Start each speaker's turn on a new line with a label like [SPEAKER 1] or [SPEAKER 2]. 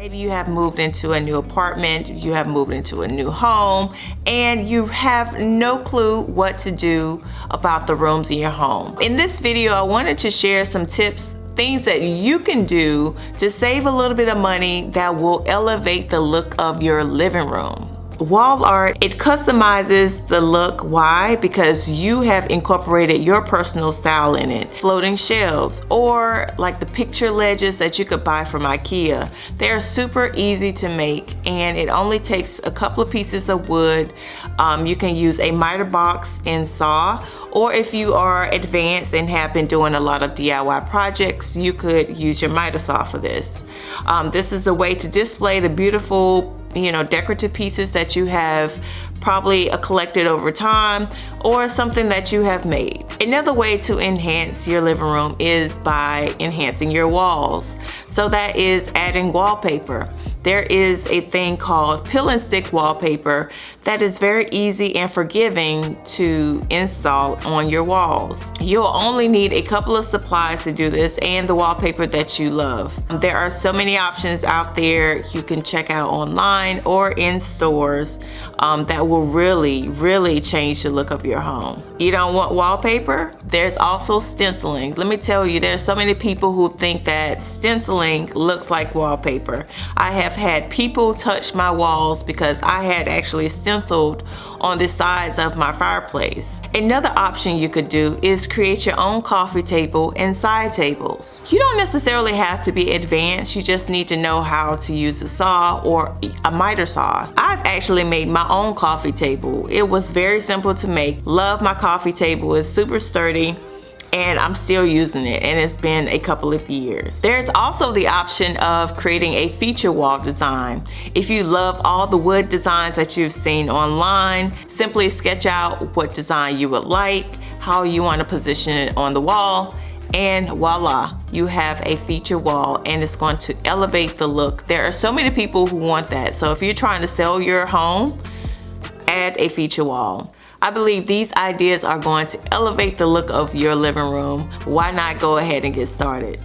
[SPEAKER 1] Maybe you have moved into a new apartment, you have moved into a new home, and you have no clue what to do about the rooms in your home. In this video, I wanted to share some tips, things that you can do to save a little bit of money that will elevate the look of your living room. Wall art, it customizes the look. Why? Because you have incorporated your personal style in it. Floating shelves, or like the picture ledges that you could buy from IKEA. They're super easy to make, and it only takes a couple of pieces of wood. You can use a miter box and saw, or if you are advanced and have been doing a lot of DIY projects, you could use your miter saw for this. This is a way to display the beautiful, decorative pieces that you have probably collected over time, or something that you have made. Another way to enhance your living room is by enhancing your walls. So that is adding wallpaper. There is a thing called peel and stick wallpaper that is very easy and forgiving to install on your walls. You'll only need a couple of supplies to do this and the wallpaper that you love. There are so many options out there you can check out online or in stores that will really change the look of your home. You don't want wallpaper? There's also stenciling. Let me tell you, there's so many people who think that stenciling looks like wallpaper. I have had people touch my walls because I had actually stenciled on the sides of my fireplace. Another option you could do is create your own coffee table and side tables. You don't necessarily have to be advanced, you just need to know how to use a saw or a miter saw. I've actually made my own coffee table. It was very simple to make. Love my coffee table, it's super sturdy, and I'm still using it, and it's been a couple of years. There's also the option of creating a feature wall design. If you love all the wood designs that you've seen online, simply sketch out what design you would like, how you want to position it on the wall, and voila, you have a feature wall, and it's going to elevate the look. There are so many people who want that, so if you're trying to sell your home, add a feature wall. I believe these ideas are going to elevate the look of your living room. Why not go ahead and get started?